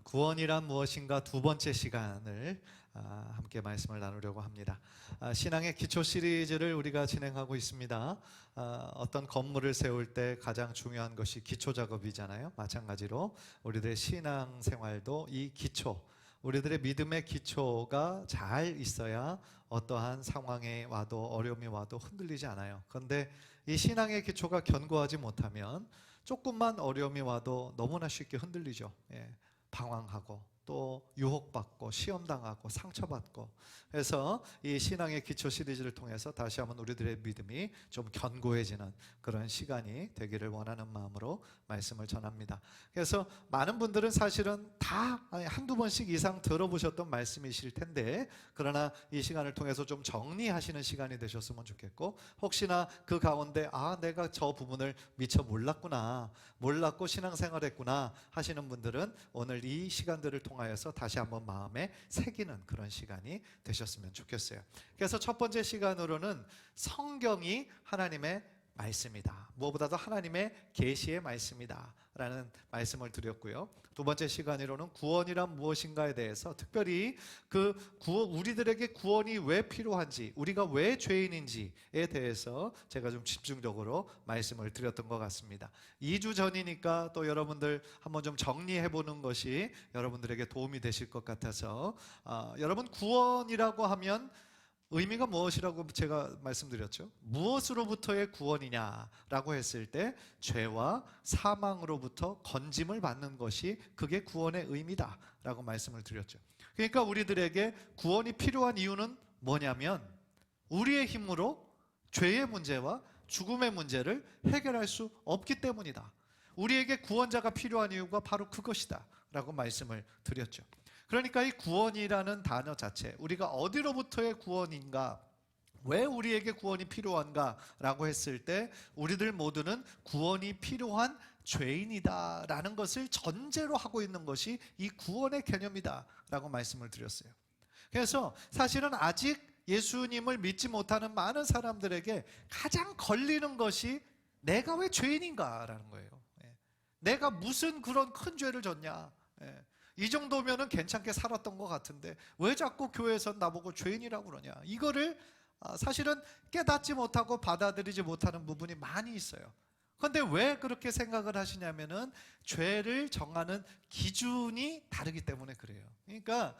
구원이란 무엇인가 두 번째 시간을 함께 말씀을 나누려고 합니다. 신앙의 기초 시리즈를 우리가 진행하고 있습니다. 어떤 건물을 세울 때 가장 중요한 것이 기초 작업이잖아요. 마찬가지로 우리들의 신앙 생활도 이 기초, 우리들의 믿음의 기초가 잘 있어야 어떠한 상황에 와도 어려움이 와도 흔들리지 않아요. 그런데 이 신앙의 기초가 견고하지 못하면 조금만 어려움이 와도 너무나 쉽게 흔들리죠. 방황하고 또 유혹받고 시험당하고 상처받고. 그래서 이 신앙의 기초 시리즈를 통해서 다시 한번 우리들의 믿음이 좀 견고해지는 그런 시간이 되기를 원하는 마음으로 말씀을 전합니다. 그래서 많은 분들은 사실은 다 한두 번씩 이상 들어보셨던 말씀이실 텐데, 그러나 이 시간을 통해서 좀 정리하시는 시간이 되셨으면 좋겠고, 혹시나 그 가운데 내가 저 부분을 미처 몰랐고 신앙생활했구나 하시는 분들은 오늘 이 시간들을 통하여서 다시 한번 마음에 새기는 그런 시간이 되셨으면 좋겠어요. 그래서 첫 번째 시간으로는 성경이 하나님의 말씀이다, 무엇보다도 하나님의 계시의 말씀이다 라는 말씀을 드렸고요. 두 번째 시간으로는 구원이란 무엇인가에 대해서, 특별히 우리들에게 구원이 왜 필요한지, 우리가 왜 죄인인지에 대해서 제가 좀 집중적으로 말씀을 드렸던 것 같습니다. 2주 전이니까 또 여러분들 한번 좀 정리해 보는 것이 여러분들에게 도움이 되실 것 같아서, 여러분, 구원이라고 하면 의미가 무엇이라고 제가 말씀드렸죠? 무엇으로부터의 구원이냐라고 했을 때 죄와 사망으로부터 건짐을 받는 것이 그게 구원의 의미다라고 말씀을 드렸죠. 그러니까 우리들에게 구원이 필요한 이유는 뭐냐면, 우리의 힘으로 죄의 문제와 죽음의 문제를 해결할 수 없기 때문이다. 우리에게 구원자가 필요한 이유가 바로 그것이다 라고 말씀을 드렸죠. 그러니까 이 구원이라는 단어 자체, 우리가 어디로부터의 구원인가, 왜 우리에게 구원이 필요한가 라고 했을 때, 우리들 모두는 구원이 필요한 죄인이다 라는 것을 전제로 하고 있는 것이 이 구원의 개념이다 라고 말씀을 드렸어요. 그래서 사실은 아직 예수님을 믿지 못하는 많은 사람들에게 가장 걸리는 것이 내가 왜 죄인인가 라는 거예요. 내가 무슨 그런 큰 죄를 졌냐, 이 정도면은 괜찮게 살았던 것 같은데 왜 자꾸 교회에서 나보고 죄인이라고 그러냐, 이거를 사실은 깨닫지 못하고 받아들이지 못하는 부분이 많이 있어요. 그런데 왜 그렇게 생각을 하시냐면은 죄를 정하는 기준이 다르기 때문에 그래요. 그러니까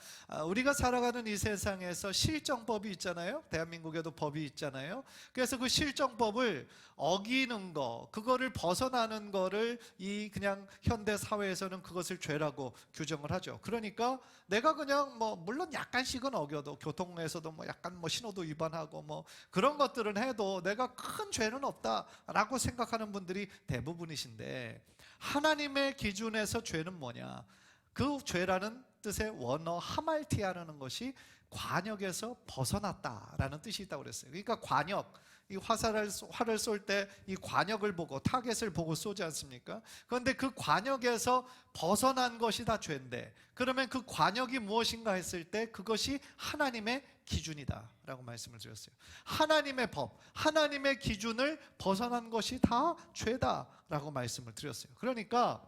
우리가 살아가는 이 세상에서 실정법이 있잖아요. 대한민국에도 법이 있잖아요. 그래서 그 실정법을 어기는 거, 그거를 벗어나는 거를 이 그냥 현대 사회에서는 그것을 죄라고 규정을 하죠. 그러니까 내가 그냥 물론 약간씩은 어겨도, 교통에서도 약간 신호도 위반하고 그런 것들은 해도 내가 큰 죄는 없다라고 생각하는 분들이 대부분이신데, 하나님의 기준에서 죄는 뭐냐? 그 죄라는 뜻의 원어 하말티아라는 것이 관역에서 벗어났다라는 뜻이 있다고 그랬어요. 그러니까 관역, 이 활을 쏠 때 이 관역을 보고 타겟을 보고 쏘지 않습니까? 그런데 그 관역에서 벗어난 것이 다 죄인데, 그러면 그 관역이 무엇인가 했을 때 그것이 하나님의 기준이다 라고 말씀을 드렸어요. 하나님의 법, 하나님의 기준을 벗어난 것이 다 죄다 라고 말씀을 드렸어요. 그러니까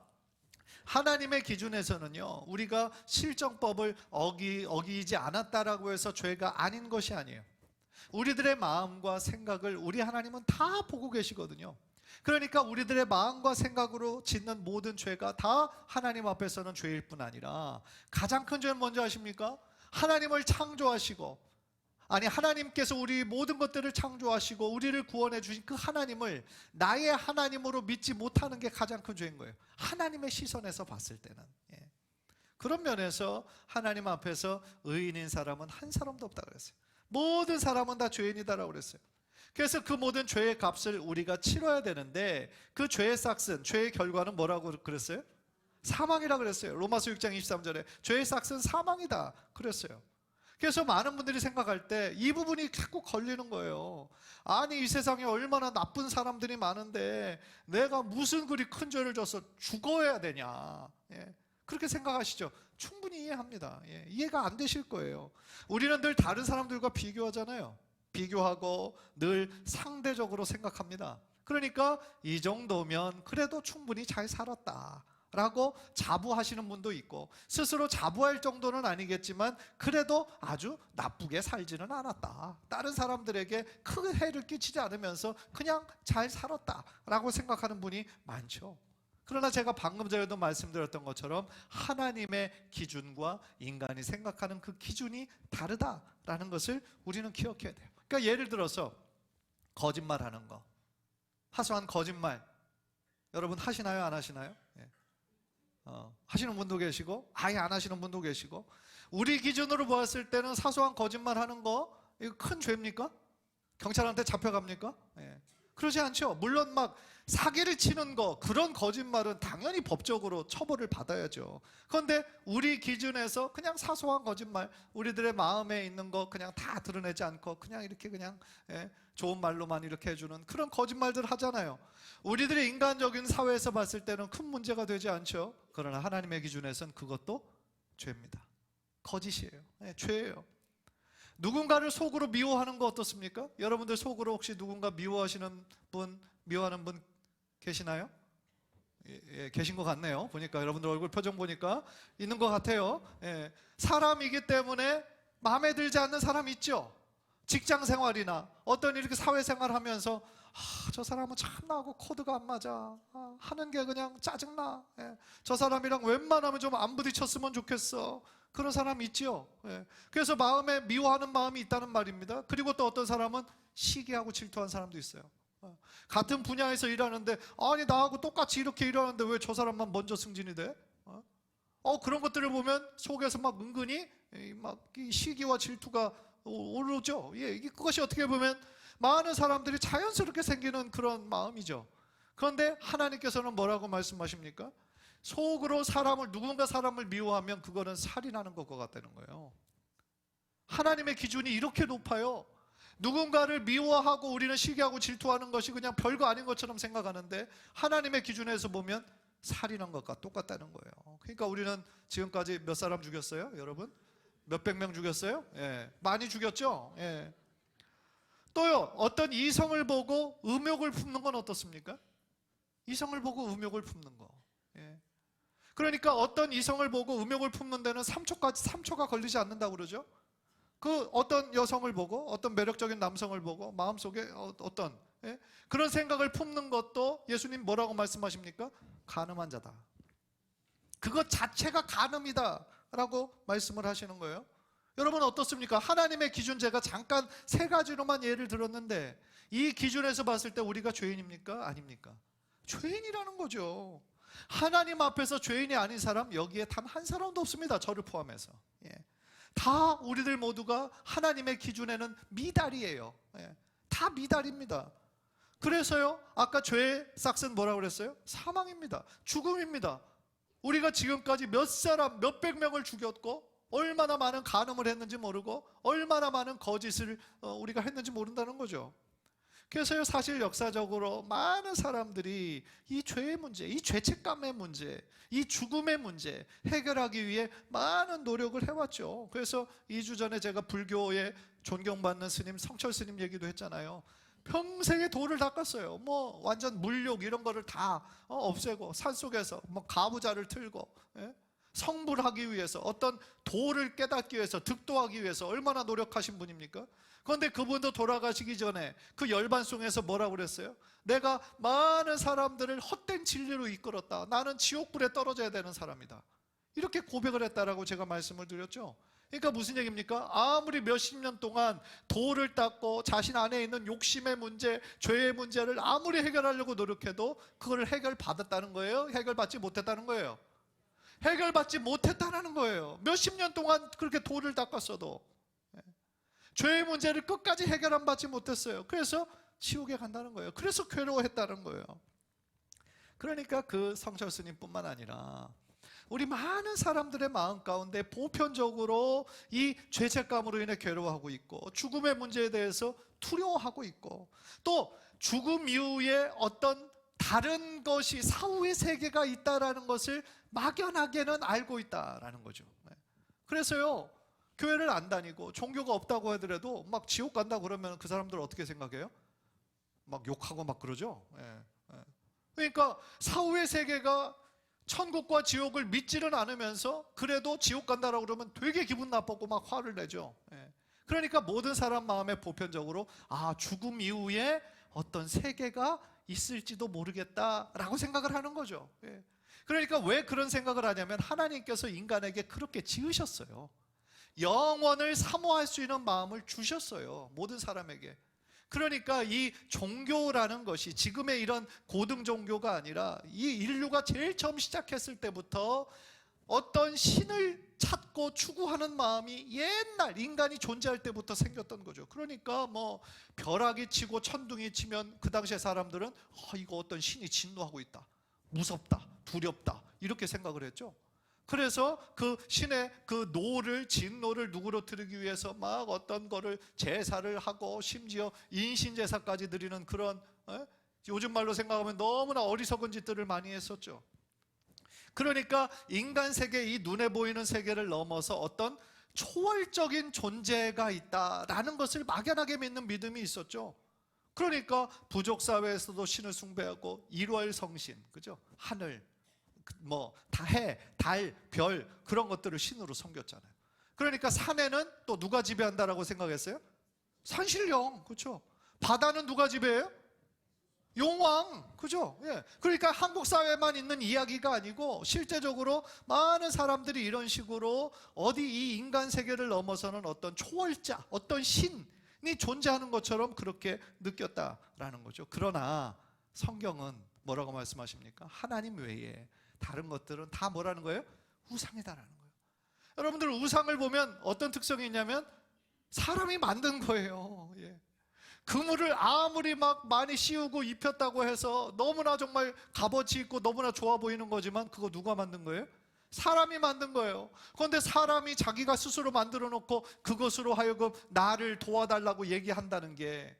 하나님의 기준에서는요, 우리가 실정법을 어기지 않았다라고 해서 죄가 아닌 것이 아니에요. 우리들의 마음과 생각을 우리 하나님은 다 보고 계시거든요. 그러니까 우리들의 마음과 생각으로 짓는 모든 죄가 다 하나님 앞에서는 죄일 뿐 아니라, 가장 큰 죄는 뭔지 아십니까? 하나님을 창조하시고, 하나님께서 우리 모든 것들을 창조하시고 우리를 구원해 주신 그 하나님을 나의 하나님으로 믿지 못하는 게 가장 큰 죄인 거예요. 하나님의 시선에서 봤을 때는. 그런 면에서 하나님 앞에서 의인인 사람은 한 사람도 없다고 그랬어요. 모든 사람은 다 죄인이다라고 그랬어요. 그래서 그 모든 죄의 값을 우리가 치러야 되는데, 그 죄의 싹슨, 죄의 결과는 뭐라고 그랬어요? 사망이라고 그랬어요. 로마서 6장 23절에 죄의 싹슨 사망이다 그랬어요. 그래서 많은 분들이 생각할 때 이 부분이 자꾸 걸리는 거예요. 이 세상에 얼마나 나쁜 사람들이 많은데 내가 무슨 그리 큰 죄를 져서 죽어야 되냐, 그렇게 생각하시죠? 충분히 이해합니다. 이해가 안 되실 거예요. 우리는 늘 다른 사람들과 비교하잖아요. 비교하고 늘 상대적으로 생각합니다. 그러니까 이 정도면 그래도 충분히 잘 살았다 라고 자부하시는 분도 있고, 스스로 자부할 정도는 아니겠지만 그래도 아주 나쁘게 살지는 않았다, 다른 사람들에게 큰 해를 끼치지 않으면서 그냥 잘 살았다라고 생각하는 분이 많죠. 그러나 제가 방금 전에도 말씀드렸던 것처럼 하나님의 기준과 인간이 생각하는 그 기준이 다르다라는 것을 우리는 기억해야 돼요. 그러니까 예를 들어서 거짓말하는 거, 사소한 거짓말, 여러분 하시나요, 안 하시나요? 예. 하시는 분도 계시고 아예 안 하시는 분도 계시고, 우리 기준으로 보았을 때는 사소한 거짓말 하는 거 이거 큰 죄입니까? 경찰한테 잡혀갑니까? 예. 그러지 않죠. 물론 막 사기를 치는 거, 그런 거짓말은 당연히 법적으로 처벌을 받아야죠. 그런데 우리 기준에서 그냥 사소한 거짓말, 우리들의 마음에 있는 거 그냥 다 드러내지 않고 그냥 이렇게 그냥 좋은 말로만 이렇게 해주는 그런 거짓말들 하잖아요. 우리들의 인간적인 사회에서 봤을 때는 큰 문제가 되지 않죠. 그러나 하나님의 기준에서는 그것도 죄입니다. 거짓이에요. 죄예요. 누군가를 속으로 미워하는 거 어떻습니까? 여러분들 속으로 혹시 누군가 미워하시는 분, 미워하는 분 계시나요? 예, 계신 것 같네요. 보니까 여러분들 얼굴 표정 보니까 있는 것 같아요. 예, 사람이기 때문에 마음에 들지 않는 사람 있죠. 직장 생활이나 어떤 이렇게 사회생활 하면서 저 사람은 참나고 코드가 안 맞아, 하는 게 그냥 짜증나, 저 사람이랑 웬만하면 좀 안 부딪혔으면 좋겠어, 그런 사람 있죠. 그래서 마음에 미워하는 마음이 있다는 말입니다. 그리고 또 어떤 사람은 시기하고 질투한 사람도 있어요. 같은 분야에서 일하는데 아니 나하고 똑같이 이렇게 일하는데 왜 저 사람만 먼저 승진이 돼? 그런 것들을 보면 속에서 막 은근히 막 시기와 질투가 오르죠. 그것이 어떻게 보면 많은 사람들이 자연스럽게 생기는 그런 마음이죠. 그런데 하나님께서는 뭐라고 말씀하십니까? 속으로 누군가 사람을 미워하면 그거는 살인하는 것과 같다는 거예요. 하나님의 기준이 이렇게 높아요. 누군가를 미워하고 우리는 시기하고 질투하는 것이 그냥 별거 아닌 것처럼 생각하는데 하나님의 기준에서 보면 살인한 것과 똑같다는 거예요. 그러니까 우리는 지금까지 몇 사람 죽였어요? 여러분? 몇백 명 죽였어요? 예, 많이 죽였죠? 예. 또요, 어떤 이성을 보고 음욕을 품는 건 어떻습니까? 이성을 보고 음욕을 품는 거. 예. 그러니까 어떤 이성을 보고 음욕을 품는 데는 3초가 걸리지 않는다고 그러죠? 그 어떤 여성을 보고 어떤 매력적인 남성을 보고 마음속에 어떤 그런 생각을 품는 것도 예수님 뭐라고 말씀하십니까? 간음한 자다. 그것 자체가 간음이다 라고 말씀을 하시는 거예요. 여러분 어떻습니까? 하나님의 기준, 제가 잠깐 세 가지로만 예를 들었는데 이 기준에서 봤을 때 우리가 죄인입니까? 아닙니까? 죄인이라는 거죠. 하나님 앞에서 죄인이 아닌 사람 여기에 단 한 사람도 없습니다. 저를 포함해서. 다 우리들 모두가 하나님의 기준에는 미달이에요. 다 미달입니다. 그래서요, 아까 죄의 싹은 뭐라고 그랬어요? 사망입니다. 죽음입니다. 우리가 지금까지 몇백 명을 죽였고 얼마나 많은 간음을 했는지 모르고 얼마나 많은 거짓을 우리가 했는지 모른다는 거죠. 그래서요, 사실 역사적으로 많은 사람들이 이 죄의 문제, 이 죄책감의 문제, 이 죽음의 문제 해결하기 위해 많은 노력을 해왔죠. 그래서 2주 전에 제가 불교에 존경받는 스님 성철 스님 얘기도 했잖아요. 평생에 돌을 닦았어요. 뭐 완전 물욕 이런 거를 다 없애고 산속에서 뭐 가부좌를 틀고 성불하기 위해서, 어떤 도를 깨닫기 위해서, 득도하기 위해서 얼마나 노력하신 분입니까? 그런데 그분도 돌아가시기 전에 그 열반송에서 뭐라고 그랬어요? 내가 많은 사람들을 헛된 진리로 이끌었다. 나는 지옥불에 떨어져야 되는 사람이다. 이렇게 고백을 했다라고 제가 말씀을 드렸죠. 그러니까 무슨 얘기입니까? 아무리 몇십 년 동안 도를 닦고 자신 안에 있는 욕심의 문제, 죄의 문제를 아무리 해결하려고 노력해도 그걸 해결받았다는 거예요? 해결받지 못했다는 거예요? 해결받지 못했다는 거예요. 몇십 년 동안 그렇게 도를 닦았어도 죄의 문제를 끝까지 해결 안 받지 못했어요. 그래서 지옥에 간다는 거예요. 그래서 괴로워했다는 거예요. 그러니까 그 성철 스님뿐만 아니라 우리 많은 사람들의 마음 가운데 보편적으로 이 죄책감으로 인해 괴로워하고 있고, 죽음의 문제에 대해서 두려워하고 있고, 또 죽음 이후에 어떤 다른 것이, 사후의 세계가 있다라는 것을 막연하게는 알고 있다라는 거죠. 그래서요, 교회를 안 다니고 종교가 없다고 하더라도 막 지옥 간다 그러면 그 사람들 어떻게 생각해요? 막 욕하고 막 그러죠. 그러니까 사후의 세계가 천국과 지옥을 믿지는 않으면서 그래도 지옥 간다라고 그러면 되게 기분 나쁘고 막 화를 내죠. 예. 그러니까 모든 사람 마음에 보편적으로 죽음 이후에 어떤 세계가 있을지도 모르겠다라고 생각을 하는 거죠. 예. 그러니까 왜 그런 생각을 하냐면 하나님께서 인간에게 그렇게 지으셨어요. 영원을 사모할 수 있는 마음을 주셨어요. 모든 사람에게. 그러니까 이 종교라는 것이 지금의 이런 고등 종교가 아니라 이 인류가 제일 처음 시작했을 때부터 어떤 신을 찾고 추구하는 마음이 옛날 인간이 존재할 때부터 생겼던 거죠. 그러니까 뭐 벼락이 치고 천둥이 치면 그 당시에 사람들은 이거 어떤 신이 진노하고 있다, 무섭다, 두렵다 이렇게 생각을 했죠. 그래서 그 신의 그 노를 진노를 누그러뜨리기 위해서 막 어떤 거를 제사를 하고 심지어 인신제사까지 드리는 그런 요즘 말로 생각하면 너무나 어리석은 짓들을 많이 했었죠. 그러니까 인간 세계, 이 눈에 보이는 세계를 넘어서 어떤 초월적인 존재가 있다라는 것을 막연하게 믿는 믿음이 있었죠. 그러니까 부족 사회에서도 신을 숭배하고 일월성신, 그죠? 하늘, 뭐 해, 달, 별 그런 것들을 신으로 섬겼잖아요. 그러니까 산에는 또 누가 지배한다라고 생각했어요? 산신령, 그렇죠? 바다는 누가 지배해요? 용왕, 그죠? 예. 그러니까 한국 사회만 있는 이야기가 아니고 실제적으로 많은 사람들이 이런 식으로 어디 이 인간 세계를 넘어서는 어떤 초월자, 어떤 신이 존재하는 것처럼 그렇게 느꼈다라는 거죠. 그러나 성경은 뭐라고 말씀하십니까? 하나님 외에 다른 것들은 다 뭐라는 거예요? 우상이다라는 거예요. 여러분들 우상을 보면 어떤 특성이 있냐면 사람이 만든 거예요. 예. 그물을 아무리 막 많이 씌우고 입혔다고 해서 너무나 정말 값어치 있고 너무나 좋아 보이는 거지만 그거 누가 만든 거예요? 사람이 만든 거예요. 그런데 사람이 자기가 스스로 만들어 놓고 그것으로 하여금 나를 도와달라고 얘기한다는 게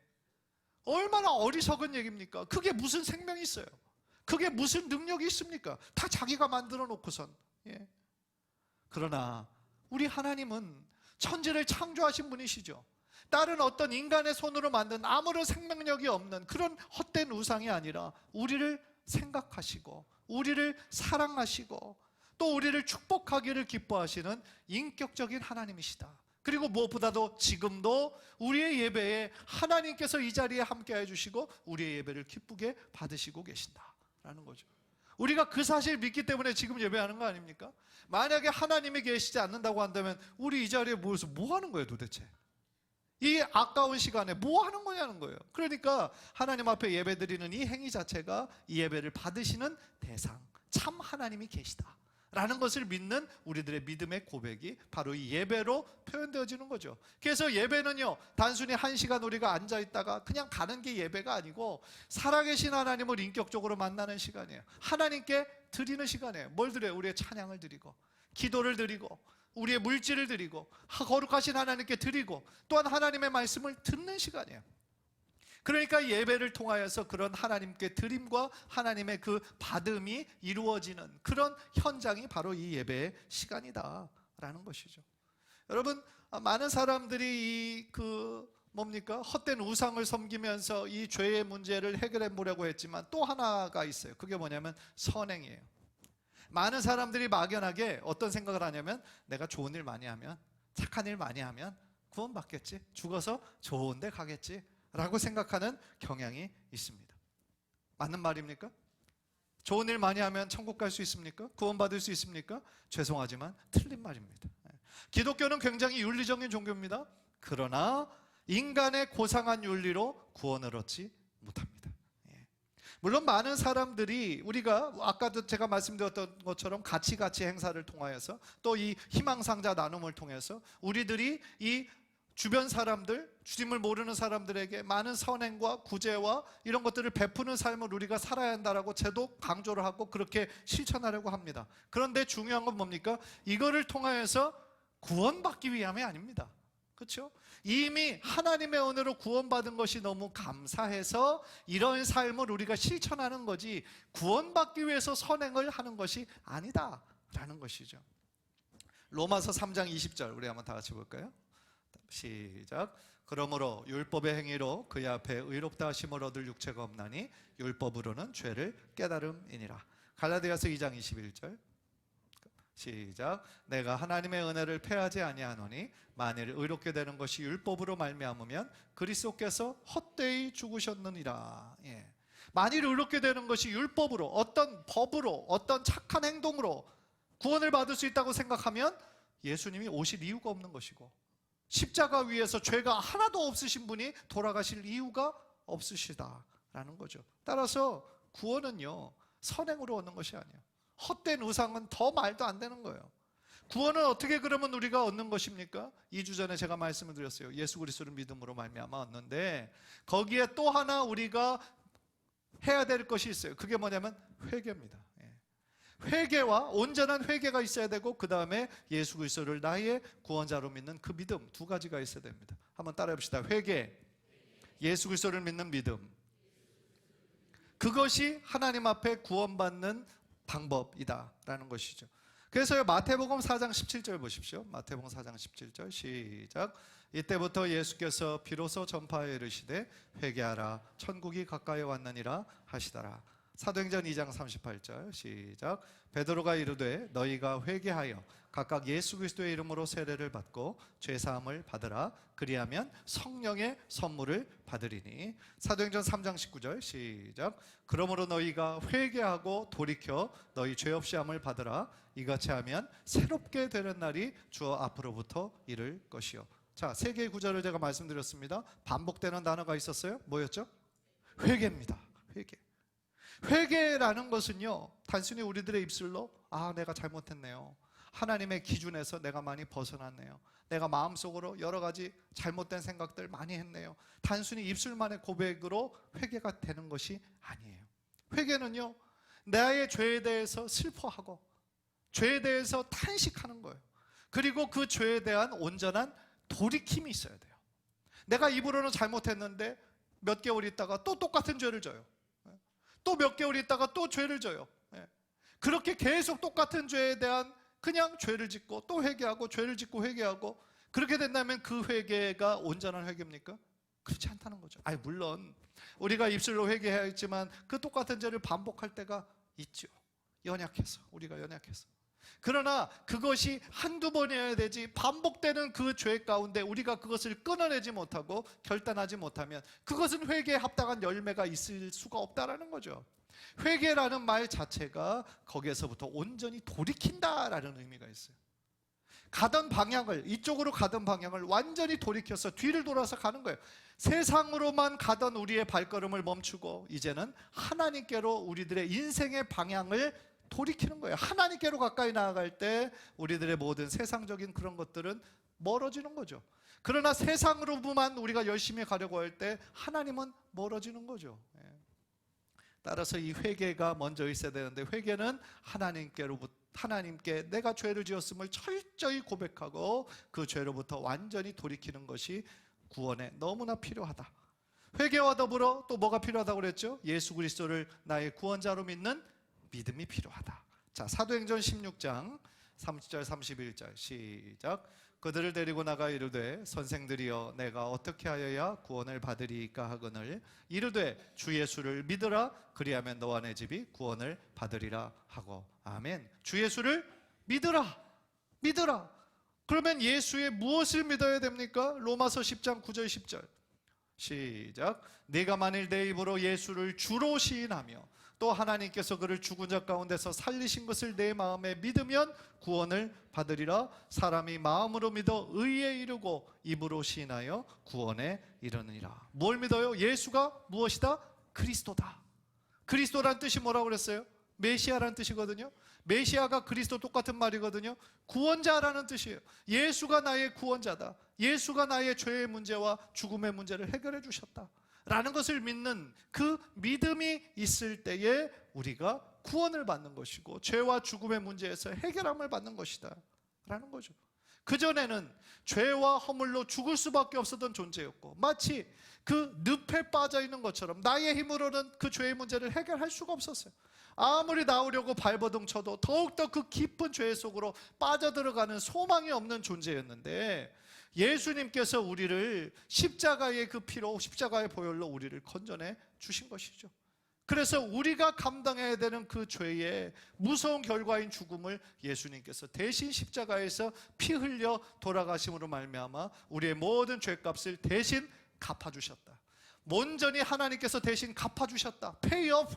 얼마나 어리석은 얘기입니까? 그게 무슨 생명이 있어요? 그게 무슨 능력이 있습니까? 다 자기가 만들어 놓고선. 예. 그러나 우리 하나님은 천지를 창조하신 분이시죠. 다른 어떤 인간의 손으로 만든 아무런 생명력이 없는 그런 헛된 우상이 아니라 우리를 생각하시고 우리를 사랑하시고 또 우리를 축복하기를 기뻐하시는 인격적인 하나님이시다. 그리고 무엇보다도 지금도 우리의 예배에 하나님께서 이 자리에 함께 해주시고 우리의 예배를 기쁘게 받으시고 계신다라는 거죠. 우리가 그 사실을 믿기 때문에 지금 예배하는 거 아닙니까? 만약에 하나님이 계시지 않는다고 한다면 우리 이 자리에 모여서 뭐 하는 거예요 도대체? 이 아까운 시간에 뭐 하는 거냐는 거예요. 그러니까 하나님 앞에 예배드리는 이 행위 자체가 이 예배를 받으시는 대상, 참 하나님이 계시다 라는 것을 믿는 우리들의 믿음의 고백이 바로 이 예배로 표현되어지는 거죠. 그래서 예배는요 단순히 한 시간 우리가 앉아있다가 그냥 가는 게 예배가 아니고 살아계신 하나님을 인격적으로 만나는 시간이에요. 하나님께 드리는 시간이에요. 뭘 드려요? 우리의 찬양을 드리고 기도를 드리고 우리의 물질을 드리고 거룩하신 하나님께 드리고 또한 하나님의 말씀을 듣는 시간이에요. 그러니까 예배를 통하여서 그런 하나님께 드림과 하나님의 그 받음이 이루어지는 그런 현장이 바로 이 예배의 시간이다라는 것이죠. 여러분 많은 사람들이 뭡니까? 헛된 우상을 섬기면서 이 죄의 문제를 해결해 보려고 했지만 또 하나가 있어요. 그게 뭐냐면 선행이에요. 많은 사람들이 막연하게 어떤 생각을 하냐면 내가 좋은 일 많이 하면 착한 일 많이 하면 구원받겠지, 죽어서 좋은 데 가겠지 라고 생각하는 경향이 있습니다. 맞는 말입니까? 좋은 일 많이 하면 천국 갈 수 있습니까? 구원받을 수 있습니까? 죄송하지만 틀린 말입니다. 기독교는 굉장히 윤리적인 종교입니다. 그러나 인간의 고상한 윤리로 구원을 얻지 못합니다. 물론 많은 사람들이 우리가 아까도 제가 말씀드렸던 것처럼 같이 행사를 통하여서 또 이 희망상자 나눔을 통해서 우리들이 이 주변 사람들, 주님을 모르는 사람들에게 많은 선행과 구제와 이런 것들을 베푸는 삶을 우리가 살아야 한다라고 제도 강조를 하고 그렇게 실천하려고 합니다. 그런데 중요한 건 뭡니까? 이거를 통하여서 구원받기 위함이 아닙니다. 그렇죠? 이미 하나님의 은혜로 구원받은 것이 너무 감사해서 이런 삶을 우리가 실천하는 거지 구원받기 위해서 선행을 하는 것이 아니다라는 것이죠. 로마서 3장 20절 우리 한번 다 같이 볼까요? 시작. 그러므로 율법의 행위로 그의 앞에 의롭다 하심을 얻을 육체가 없나니 율법으로는 죄를 깨달음이니라. 갈라디아서 2장 21절 시작. 내가 하나님의 은혜를 패하지 아니하노니 만일 의롭게 되는 것이 율법으로 말미암으면 그리스도께서 헛되이 죽으셨느니라. 예. 만일 의롭게 되는 것이 율법으로, 어떤 법으로, 어떤 착한 행동으로 구원을 받을 수 있다고 생각하면 예수님이 오실 이유가 없는 것이고, 십자가 위에서 죄가 하나도 없으신 분이 돌아가실 이유가 없으시다라는 거죠. 따라서 구원은요, 선행으로 얻는 것이 아니에요. 헛된 우상은 더 말도 안 되는 거예요. 구원은 어떻게 그러면 우리가 얻는 것입니까? 2주 전에 제가 말씀을 드렸어요. 예수 그리스도를 믿음으로 말미암아 얻는데, 거기에 또 하나 우리가 해야 될 것이 있어요. 그게 뭐냐면 회개입니다. 회개와 온전한 회개가 있어야 되고, 그 다음에 예수 그리스도를 나의 구원자로 믿는 그 믿음, 두 가지가 있어야 됩니다. 한번 따라해 봅시다. 회개, 예수 그리스도를 믿는 믿음. 그것이 하나님 앞에 구원받는 방법이다라는 것이죠. 그래서 마태복음 4장 17절 보십시오. 마태복음 4장 17절 시작. 이때부터 예수께서 비로소 전파하여 이르시되 회개하라 천국이 가까이 왔느니라 하시더라. 사도행전 2장 38절 시작. 베드로가 이르되 너희가 회개하여 각각 예수 그리스도의 이름으로 세례를 받고 죄사함을 받으라. 그리하면 성령의 선물을 받으리니. 사도행전 3장 19절 시작. 그러므로 너희가 회개하고 돌이켜 너희 죄 없이 함을 받으라. 이같이 하면 새롭게 되는 날이 주 앞으로부터 이를 것이요. 자, 세 개의 구절을 제가 말씀드렸습니다. 반복되는 단어가 있었어요. 뭐였죠? 회개입니다. 회개. 회개라는 것은요, 단순히 우리들의 입술로 내가 잘못했네요, 하나님의 기준에서 내가 많이 벗어났네요, 내가 마음속으로 여러 가지 잘못된 생각들 많이 했네요, 단순히 입술만의 고백으로 회개가 되는 것이 아니에요. 회개는요, 나의 죄에 대해서 슬퍼하고 죄에 대해서 탄식하는 거예요. 그리고 그 죄에 대한 온전한 돌이킴이 있어야 돼요. 내가 입으로는 잘못했는데 몇 개월 있다가 또 똑같은 죄를 져요. 또 몇 개월 있다가 또 죄를 져요. 그렇게 계속 똑같은 죄에 대한 그냥 죄를 짓고 또 회개하고 죄를 짓고 회개하고, 그렇게 된다면 그 회개가 온전한 회개입니까? 그렇지 않다는 거죠. 물론 우리가 입술로 회개했지만 그 똑같은 죄를 반복할 때가 있죠. 연약해서, 우리가 연약해서. 그러나 그것이 한두 번이어야 되지, 반복되는 그 죄 가운데 우리가 그것을 끊어내지 못하고 결단하지 못하면 그것은 회개에 합당한 열매가 있을 수가 없다라는 거죠. 회개라는 말 자체가 거기에서부터 온전히 돌이킨다라는 의미가 있어요. 가던 방향을, 이쪽으로 가던 방향을 완전히 돌이켜서 뒤를 돌아서 가는 거예요. 세상으로만 가던 우리의 발걸음을 멈추고 이제는 하나님께로 우리들의 인생의 방향을 돌이키는 거예요. 하나님께로 가까이 나아갈 때 우리들의 모든 세상적인 그런 것들은 멀어지는 거죠. 그러나 세상으로만 우리가 열심히 가려고 할 때 하나님은 멀어지는 거죠. 따라서 이 회개가 먼저 있어야 되는데, 회개는 하나님께 내가 죄를 지었음을 철저히 고백하고 그 죄로부터 완전히 돌이키는 것이 구원에 너무나 필요하다. 회개와 더불어 또 뭐가 필요하다고 그랬죠? 예수 그리스도를 나의 구원자로 믿는 믿음이 필요하다. 자, 사도행전 16장 30절 31절 시작. 그들을 데리고 나가 이르되 선생들이여 내가 어떻게 하여야 구원을 받으리이까 하거늘 이르되 주 예수를 믿으라. 그리하면 너와 내 집이 구원을 받으리라 하고. 아멘. 주 예수를 믿으라. 믿으라. 그러면 예수의 무엇을 믿어야 됩니까? 로마서 10장 9절 10절 시작. 네가 만일 내 입으로 예수를 주로 시인하며 또 하나님께서 그를 죽은 자 가운데서 살리신 것을 내 마음에 믿으면 구원을 받으리라. 사람이 마음으로 믿어 의에 이르고 입으로 시인하여 구원에 이르느니라. 뭘 믿어요? 예수가 무엇이다? 그리스도다. 그리스도란 뜻이 뭐라고 그랬어요? 메시아라는 뜻이거든요. 메시아가 그리스도 똑같은 말이거든요. 구원자라는 뜻이에요. 예수가 나의 구원자다. 예수가 나의 죄의 문제와 죽음의 문제를 해결해 주셨다 라는 것을 믿는 그 믿음이 있을 때에 우리가 구원을 받는 것이고 죄와 죽음의 문제에서 해결함을 받는 것이다 라는 거죠. 그전에는 죄와 허물로 죽을 수밖에 없었던 존재였고, 마치 그 늪에 빠져 있는 것처럼 나의 힘으로는 그 죄의 문제를 해결할 수가 없었어요. 아무리 나오려고 발버둥 쳐도 더욱더 그 깊은 죄 속으로 빠져들어가는 소망이 없는 존재였는데, 예수님께서 우리를 십자가의 그 피로, 십자가의 보혈로 우리를 건져내 주신 것이죠. 그래서 우리가 감당해야 되는 그 죄의 무서운 결과인 죽음을 예수님께서 대신 십자가에서 피 흘려 돌아가심으로 말미암아 우리의 모든 죄값을 대신 갚아주셨다. 온전히 하나님께서 대신 갚아주셨다. Pay off.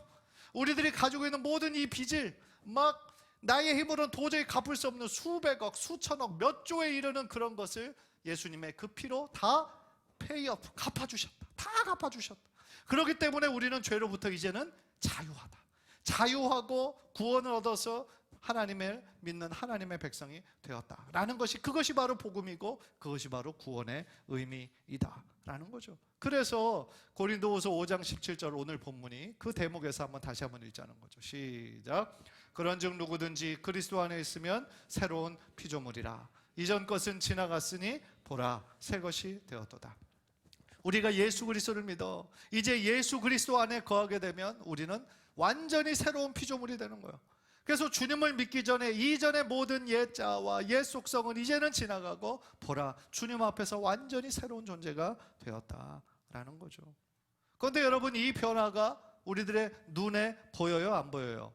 우리들이 가지고 있는 모든 이 빚을 막 나의 힘으로는 도저히 갚을 수 없는 수백억, 수천억, 몇 조에 이르는 그런 것을 예수님의 그 피로 다 pay off, 갚아주셨다. 다 갚아주셨다. 그렇기 때문에 우리는 죄로부터 이제는 자유하다. 자유하고 구원을 얻어서 하나님을 믿는 하나님의 백성이 되었다라는 것이, 그것이 바로 복음이고 그것이 바로 구원의 의미이다라는 거죠. 그래서 고린도후서 5장 17절 오늘 본문이 그 대목에서 다시 한번 읽자는 거죠. 시작. 그런즉 누구든지 그리스도 안에 있으면 새로운 피조물이라. 이전 것은 지나갔으니 보라 새 것이 되었도다. 우리가 예수 그리스도를 믿어 이제 예수 그리스도 안에 거하게 되면 우리는 완전히 새로운 피조물이 되는 거예요. 그래서 주님을 믿기 전에 이전의 모든 옛자와 옛 속성은 이제는 지나가고 보라 주님 앞에서 완전히 새로운 존재가 되었다라는 거죠. 그런데 여러분, 이 변화가 우리들의 눈에 보여요, 안 보여요?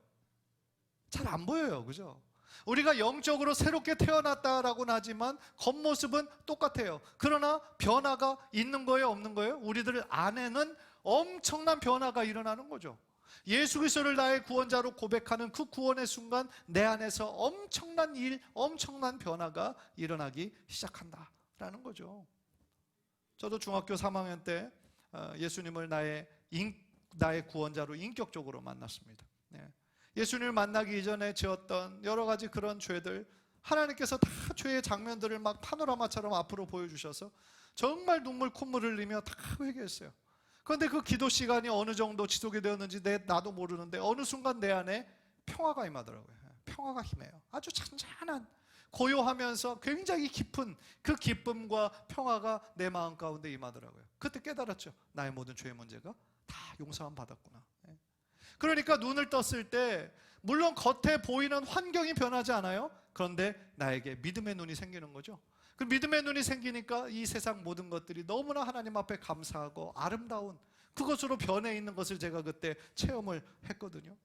잘 안 보여요, 그죠? 우리가 영적으로 새롭게 태어났다라고는 하지만 겉모습은 똑같아요. 그러나 변화가 있는 거예요, 없는 거예요? 우리들 안에는 엄청난 변화가 일어나는 거죠. 예수 그리스도를 나의 구원자로 고백하는 그 구원의 순간 내 안에서 엄청난 일, 엄청난 변화가 일어나기 시작한다라는 거죠. 저도 중학교 3학년 때 예수님을 나의 구원자로 인격적으로 만났습니다. 예수님을 만나기 이전에 지었던 여러 가지 그런 죄들, 하나님께서 다 죄의 장면들을 막 파노라마처럼 앞으로 보여주셔서 정말 눈물 콧물 흘리며 다 회개했어요. 그런데 그 기도 시간이 어느 정도 지속이 되었는지 나도 모르는데 어느 순간 내 안에 평화가 임하더라고요. 평화가 임해요. 아주 잔잔한, 고요하면서 굉장히 깊은 그 기쁨과 평화가 내 마음 가운데 임하더라고요. 그때 깨달았죠. 나의 모든 죄의 문제가 다 용서함 받았구나. 그러니까 눈을 떴을 때 물론 겉에 보이는 환경이 변하지 않아요. 그런데 나에게 믿음의 눈이 생기는 거죠. 그 믿음의 눈이 생기니까 이 세상 모든 것들이 너무나 하나님 앞에 감사하고 아름다운 그것으로 변해 있는 것을 제가 그때 체험을 했거든요.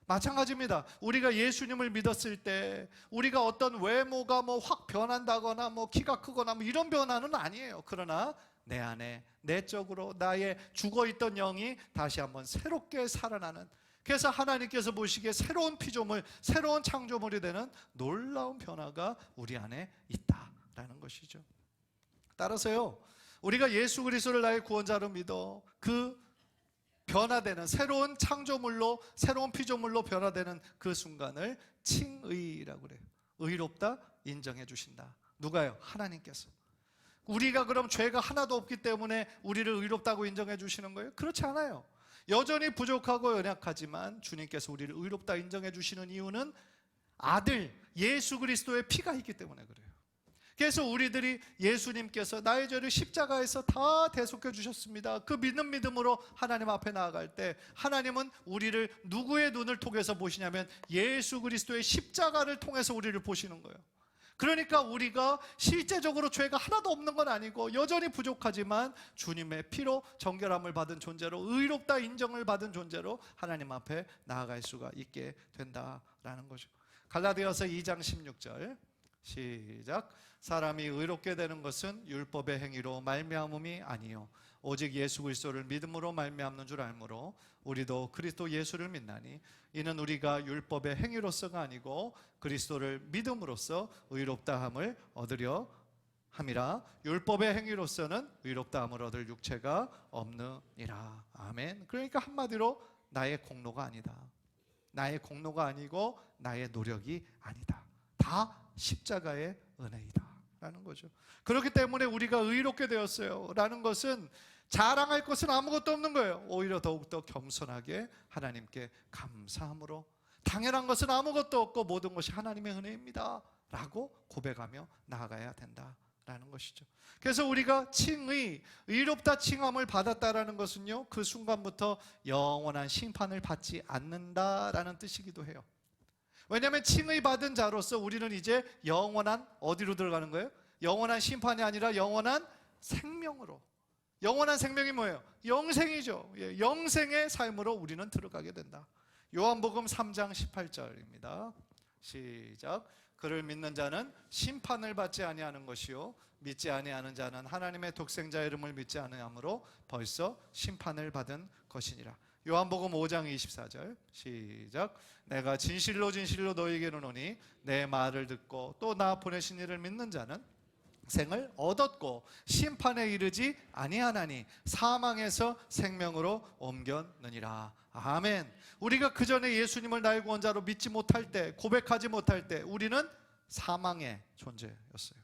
마찬가지입니다. 우리가 예수님을 믿었을 때 우리가 어떤 외모가 확 변한다거나 키가 크거나 이런 변화는 아니에요. 그러나 내 안에 내적으로 나의 죽어있던 영이 다시 한번 새롭게 살아나는, 그래서 하나님께서 보시기에 새로운 피조물, 새로운 창조물이 되는 놀라운 변화가 우리 안에 있다라는 것이죠. 따라서요, 우리가 예수 그리스도를 나의 구원자로 믿어 그 변화되는 새로운 창조물로, 새로운 피조물로 변화되는 그 순간을 칭의라고 그래요. 의롭다 인정해 주신다. 누가요? 하나님께서. 우리가 그럼 죄가 하나도 없기 때문에 우리를 의롭다고 인정해 주시는 거예요? 그렇지 않아요. 여전히 부족하고 연약하지만 주님께서 우리를 의롭다 인정해 주시는 이유는 아들 예수 그리스도의 피가 있기 때문에 그래요. 그래서 우리들이 예수님께서 나의 죄를 십자가에서 다 대속해 주셨습니다. 그 믿음으로 하나님 앞에 나아갈 때 하나님은 우리를 누구의 눈을 통해서 보시냐면 예수 그리스도의 십자가를 통해서 우리를 보시는 거예요. 그러니까 우리가 실제적으로 죄가 하나도 없는 건 아니고 여전히 부족하지만 주님의 피로 정결함을 받은 존재로, 의롭다 인정을 받은 존재로 하나님 앞에 나아갈 수가 있게 된다라는 거죠. 갈라디아서 2장 16절 시작. 사람이 의롭게 되는 것은 율법의 행위로 말미암음이 아니요 오직 예수 그리스도를 믿음으로 말미암는 줄 알므로 우리도 그리스도 예수를 믿나니 이는 우리가 율법의 행위로서가 아니고 그리스도를 믿음으로써 의롭다함을 얻으려 함이라. 율법의 행위로서는 의롭다함을 얻을 육체가 없느니라. 아멘. 그러니까 한마디로 나의 공로가 아니다. 나의 공로가 아니고 나의 노력이 아니다. 다 십자가의 은혜이다 라는 거죠. 그렇기 때문에 우리가 의롭게 되었어요 라는 것은 자랑할 것은 아무것도 없는 거예요. 오히려 더욱더 겸손하게 하나님께 감사함으로 당연한 것은 아무것도 없고 모든 것이 하나님의 은혜입니다 라고 고백하며 나아가야 된다라는 것이죠. 그래서 우리가 칭의, 의롭다 칭함을 받았다라는 것은요, 그 순간부터 영원한 심판을 받지 않는다라는 뜻이기도 해요. 왜냐하면 칭의 받은 자로서 우리는 이제 영원한, 어디로 들어가는 거예요? 영원한 심판이 아니라 영원한 생명으로, 영원한 생명이 뭐예요? 영생이죠. 예, 영생의 삶으로 우리는 들어가게 된다. 요한복음 3장 18절입니다. 시작. 그를 믿는 자는 심판을 받지 아니하는 것이요 믿지 아니하는 자는 하나님의 독생자 이름을 믿지 아니하므로 벌써 심판을 받은 것이니라. 요한복음 5장 24절 시작. 내가 진실로 진실로 너희에게 이르노니 내 말을 듣고 또 나 보내신 이를 믿는 자는 생을 얻었고 심판에 이르지 아니하나니 사망에서 생명으로 옮겼느니라. 아멘. 우리가 그 전에 예수님을 나의 구원자로 믿지 못할 때, 고백하지 못할 때 우리는 사망의 존재였어요.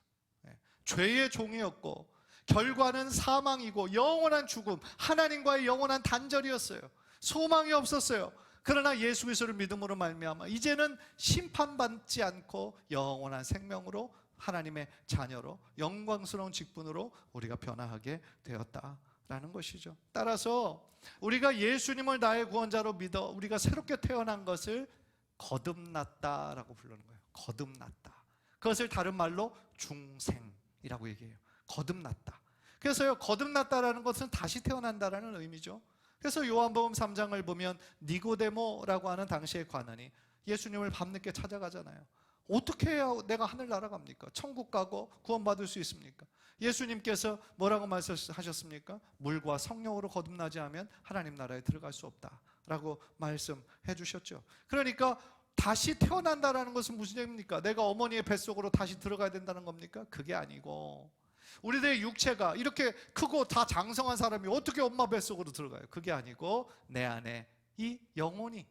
죄의 종이었고 결과는 사망이고 영원한 죽음, 하나님과의 영원한 단절이었어요. 소망이 없었어요. 그러나 예수 그리스도를 믿음으로 말미암아 이제는 심판받지 않고 영원한 생명으로 하나님의 자녀로 영광스러운 직분으로 우리가 변화하게 되었다라는 것이죠. 따라서 우리가 예수님을 나의 구원자로 믿어 우리가 새롭게 태어난 것을 거듭났다라고 부르는 거예요. 거듭났다. 그것을 다른 말로 중생이라고 얘기해요. 거듭났다. 그래서요, 거듭났다라는 것은 다시 태어난다라는 의미죠. 그래서 요한복음 3장을 보면 니고데모라고 하는 당시의 관원이 예수님을 밤늦게 찾아가잖아요. 어떻게 해야 내가 하늘 날아갑니까? 천국 가고 구원받을 수 있습니까? 예수님께서 뭐라고 말씀하셨습니까? 물과 성령으로 거듭나지 않으면 하나님 나라에 들어갈 수 없다라고 말씀해 주셨죠. 그러니까 다시 태어난다라는 것은 무슨 얘기입니까? 내가 어머니의 뱃속으로 다시 들어가야 된다는 겁니까? 그게 아니고 우리들의 육체가 이렇게 크고 다 장성한 사람이 어떻게 엄마 뱃속으로 들어가요? 그게 아니고 내 안에 이 영혼이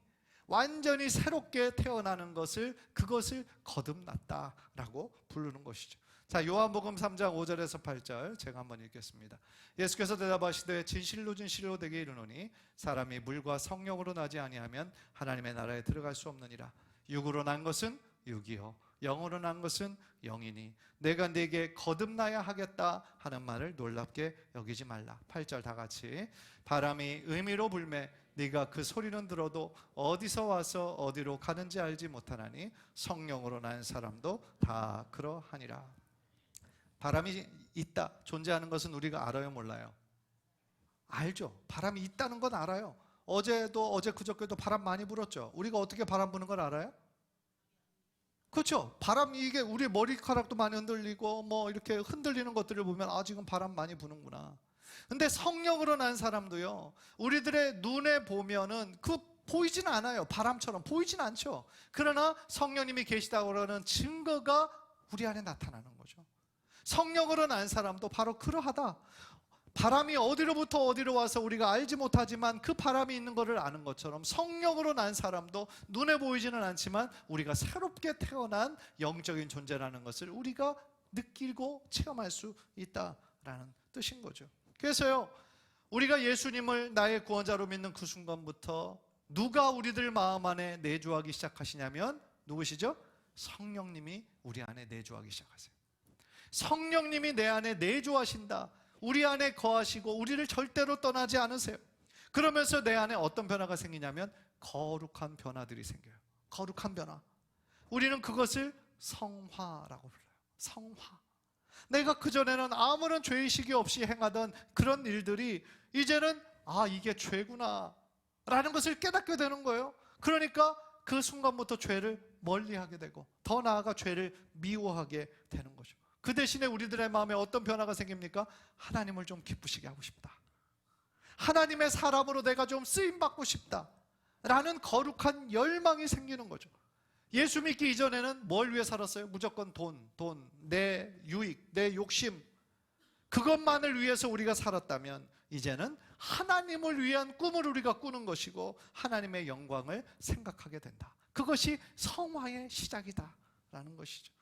완전히 새롭게 태어나는 것을, 그것을 거듭났다라고 부르는 것이죠. 자, 요한복음 3장 5절에서 8절 제가 한번 읽겠습니다. 예수께서 대답하시되 진실로 진실로 내게 이르노니 사람이 물과 성령으로 나지 아니하면 하나님의 나라에 들어갈 수 없느니라. 육으로 난 것은 육이요 영으로 난 것은 영이니 내가 네게 거듭나야 하겠다 하는 말을 놀랍게 여기지 말라. 8절 다 같이. 바람이 의미로 불매 네가 그 소리는 들어도 어디서 와서 어디로 가는지 알지 못하나니 성령으로 난 사람도 다 그러하니라. 바람이 있다, 존재하는 것은 우리가 알아요, 몰라요? 알죠. 바람이 있다는 건 알아요. 어제 그저께도 바람 많이 불었죠. 우리가 어떻게 바람 부는 걸 알아요? 그렇죠. 바람이 이게 우리 머리카락도 많이 흔들리고 뭐 이렇게 흔들리는 것들을 보면 아, 지금 바람 많이 부는구나. 근데 성령으로 난 사람도요, 우리들의 눈에 보면은 그 보이진 않아요. 바람처럼 보이진 않죠. 그러나 성령님이 계시다고 하는 증거가 우리 안에 나타나는 거죠. 성령으로 난 사람도 바로 그러하다. 바람이 어디로부터 어디로 와서 우리가 알지 못하지만 그 바람이 있는 것을 아는 것처럼 성령으로 난 사람도 눈에 보이지는 않지만 우리가 새롭게 태어난 영적인 존재라는 것을 우리가 느끼고 체험할 수 있다라는 뜻인 거죠. 그래서요, 우리가 예수님을 나의 구원자로 믿는 그 순간부터 누가 우리들 마음 안에 내주하기 시작하시냐면 누구시죠? 성령님이 우리 안에 내주하기 시작하세요. 성령님이 내 안에 내주하신다. 우리 안에 거하시고 우리를 절대로 떠나지 않으세요. 그러면서 내 안에 어떤 변화가 생기냐면 거룩한 변화들이 생겨요. 거룩한 변화. 우리는 그것을 성화라고 불러요. 성화. 내가 그전에는 아무런 죄의식이 없이 행하던 그런 일들이 이제는 아, 이게 죄구나 라는 것을 깨닫게 되는 거예요. 그러니까 그 순간부터 죄를 멀리하게 되고 더 나아가 죄를 미워하게 되는 거죠. 그 대신에 우리들의 마음에 어떤 변화가 생깁니까? 하나님을 좀 기쁘시게 하고 싶다. 하나님의 사람으로 내가 좀 쓰임받고 싶다 라는 거룩한 열망이 생기는 거죠. 예수 믿기 이전에는 뭘 위해 살았어요? 무조건 돈, 내 유익, 내 욕심, 그것만을 위해서 우리가 살았다면 이제는 하나님을 위한 꿈을 우리가 꾸는 것이고 하나님의 영광을 생각하게 된다. 그것이 성화의 시작이다 라는 것이죠.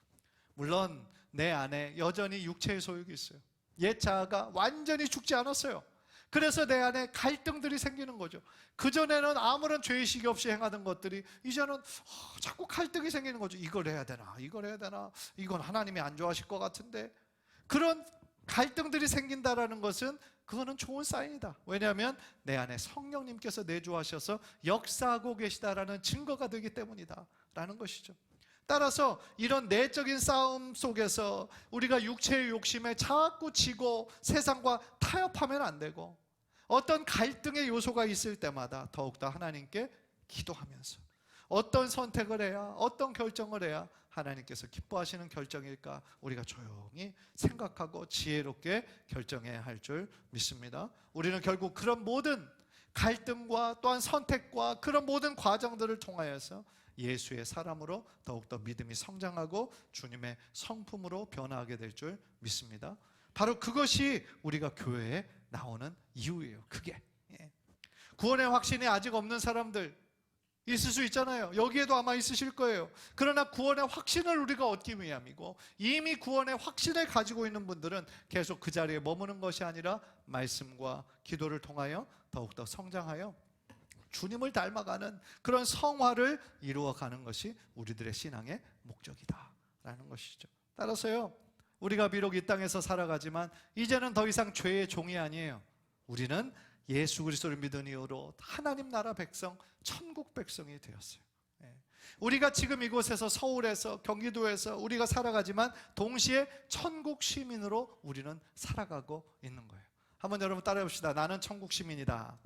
물론 내 안에 여전히 육체의 소욕이 있어요. 옛 자아가 완전히 죽지 않았어요. 그래서 내 안에 갈등들이 생기는 거죠. 그전에는 아무런 죄의식이 없이 행하던 것들이 이제는 자꾸 갈등이 생기는 거죠. 이걸 해야 되나, 이걸 해야 되나, 이건 하나님이 안 좋아하실 것 같은데. 그런 갈등들이 생긴다라는 것은 그거는 좋은 사인이다. 왜냐하면 내 안에 성령님께서 내주하셔서 역사하고 계시다라는 증거가 되기 때문이다 라는 것이죠. 따라서 이런 내적인 싸움 속에서 우리가 육체의 욕심에 자꾸 지고 세상과 타협하면 안 되고, 어떤 갈등의 요소가 있을 때마다 더욱더 하나님께 기도하면서 어떤 선택을 해야, 어떤 결정을 해야 하나님께서 기뻐하시는 결정일까 우리가 조용히 생각하고 지혜롭게 결정해야 할 줄 믿습니다. 우리는 결국 그런 모든 갈등과 또한 선택과 그런 모든 과정들을 통하여서 예수의 사람으로 더욱더 믿음이 성장하고 주님의 성품으로 변화하게 될 줄 믿습니다. 바로 그것이 우리가 교회에 나오는 이유예요. 그게 구원의 확신이 아직 없는 사람들 있을 수 있잖아요. 여기에도 아마 있으실 거예요. 그러나 구원의 확신을 우리가 얻기 위함이고, 이미 구원의 확신을 가지고 있는 분들은 계속 그 자리에 머무는 것이 아니라 말씀과 기도를 통하여 더욱더 성장하여 주님을 닮아가는 그런 성화를 이루어가는 것이 우리들의 신앙의 목적이다 라는 것이죠. 따라서요, 우리가 비록 이 땅에서 살아가지만 이제는 더 이상 죄의 종이 아니에요. 우리는 예수 그리스도를 믿은 이후로 하나님 나라 백성, 천국 백성이 되었어요. 우리가 지금 이곳에서, 서울에서, 경기도에서 우리가 살아가지만 동시에 천국 시민으로 우리는 살아가고 있는 거예요. 한번 여러분 따라해 봅시다. 나는 천국 시민이다.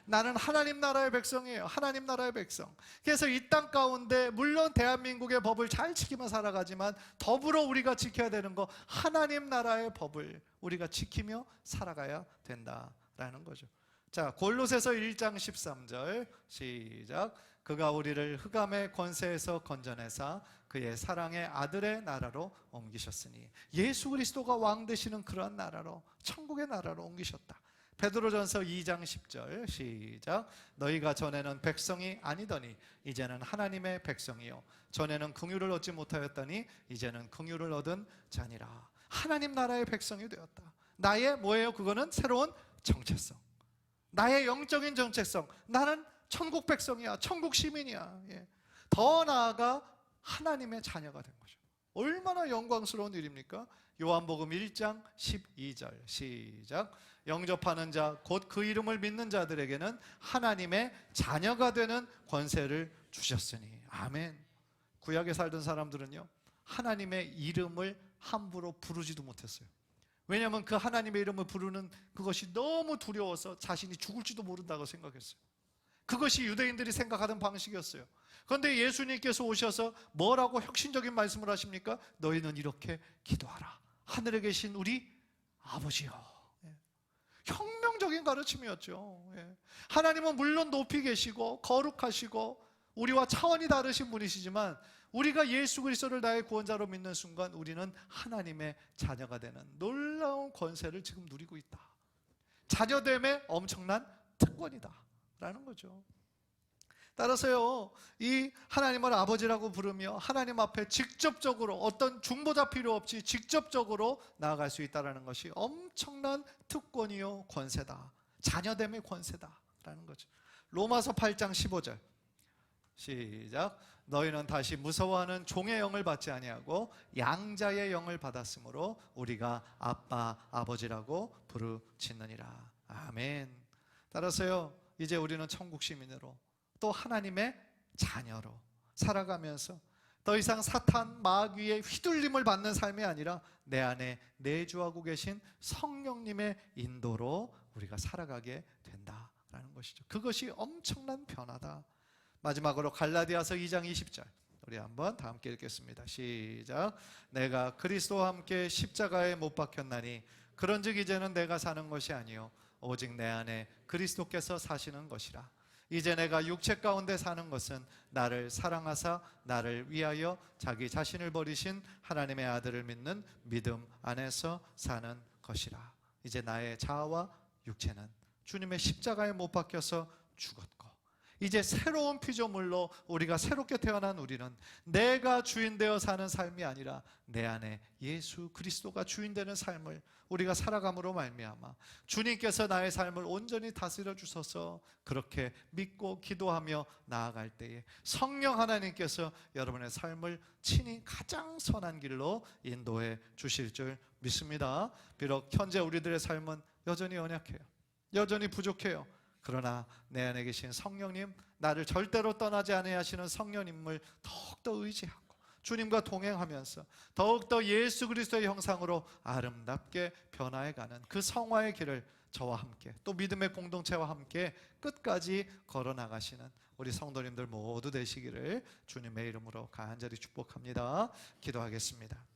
나는 하나님 나라의 백성이에요. 하나님 나라의 백성. 그래서 이 땅 가운데 물론 대한민국의 법을 잘 지키며 살아가지만 더불어 우리가 지켜야 되는 거, 하나님 나라의 법을 우리가 지키며 살아가야 된다라는 거죠. 자, 골로새서 1장 13절 시작. 그가 우리를 흑암의 권세에서 건져내사 그의 사랑의 아들의 나라로 옮기셨으니, 예수 그리스도가 왕 되시는 그러한 나라로, 천국의 나라로 옮기셨다. 베드로전서 2장 10절 시작. 너희가 전에는 백성이 아니더니 이제는 하나님의 백성이요 전에는 긍휼을 얻지 못하였더니 이제는 긍휼을 얻은 자니라. 하나님 나라의 백성이 되었다. 나의 뭐예요? 그거는 새로운 정체성, 나의 영적인 정체성. 나는 천국 백성이야, 천국 시민이야. 더 나아가 하나님의 자녀가 된 거죠. 얼마나 영광스러운 일입니까? 요한복음 1장 12절 시작. 영접하는 자 곧 그 이름을 믿는 자들에게는 하나님의 자녀가 되는 권세를 주셨으니. 아멘. 구약에 살던 사람들은요, 하나님의 이름을 함부로 부르지도 못했어요. 왜냐하면 그 하나님의 이름을 부르는 그것이 너무 두려워서 자신이 죽을지도 모른다고 생각했어요. 그것이 유대인들이 생각하던 방식이었어요. 그런데 예수님께서 오셔서 뭐라고 혁신적인 말씀을 하십니까? 너희는 이렇게 기도하라. 하늘에 계신 우리 아버지요. 혁명적인 가르침이었죠. 하나님은 물론 높이 계시고 거룩하시고 우리와 차원이 다르신 분이시지만, 우리가 예수 그리스도를 나의 구원자로 믿는 순간 우리는 하나님의 자녀가 되는 놀라운 권세를 지금 누리고 있다. 자녀됨의 엄청난 특권이다 라는 거죠. 따라서요, 이 하나님을 아버지라고 부르며 하나님 앞에 직접적으로, 어떤 중보자 필요 없이 직접적으로 나아갈 수 있다는 것이 엄청난 특권이요 권세다. 자녀됨의 권세다라는 거죠. 로마서 8장 15절 시작. 너희는 다시 무서워하는 종의 영을 받지 아니하고 양자의 영을 받았으므로 우리가 아빠 아버지라고 부르짖느니라. 아멘. 따라서요, 이제 우리는 천국 시민으로 또 하나님의 자녀로 살아가면서 더 이상 사탄 마귀의 휘둘림을 받는 삶이 아니라 내 안에 내주하고 계신 성령님의 인도로 우리가 살아가게 된다라는 것이죠. 그것이 엄청난 변화다. 마지막으로 갈라디아서 2장 20절 우리 한번 다 함께 읽겠습니다. 시작. 내가 그리스도와 함께 십자가에 못 박혔나니 그런즉 이제는 내가 사는 것이 아니요 오직 내 안에 그리스도께서 사시는 것이라. 이제 내가 육체 가운데 사는 것은 나를 사랑하사 나를 위하여 자기 자신을 버리신 하나님의 아들을 믿는 믿음 안에서 사는 것이라. 이제 나의 자아와 육체는 주님의 십자가에 못 박혀서 죽었고, 이제 새로운 피조물로 우리가 새롭게 태어난 우리는 내가 주인 되어 사는 삶이 아니라 내 안에 예수 그리스도가 주인 되는 삶을 우리가 살아감으로 말미암아 주님께서 나의 삶을 온전히 다스려 주셔서 그렇게 믿고 기도하며 나아갈 때에 성령 하나님께서 여러분의 삶을 친히 가장 선한 길로 인도해 주실 줄 믿습니다. 비록 현재 우리들의 삶은 여전히 연약해요. 여전히 부족해요. 그러나 내 안에 계신 성령님, 나를 절대로 떠나지 아니하시는 성령님을 더 더욱더 의지하고 주님과 동행하면서 더욱더 예수 그리스도의 형상으로 아름답게 변화해가는 그 성화의 길을 저와 함께 또 믿음의 공동체와 함께 끝까지 걸어나가시는 우리 성도님들 모두 되시기를 주님의 이름으로 간절히 축복합니다. 기도하겠습니다.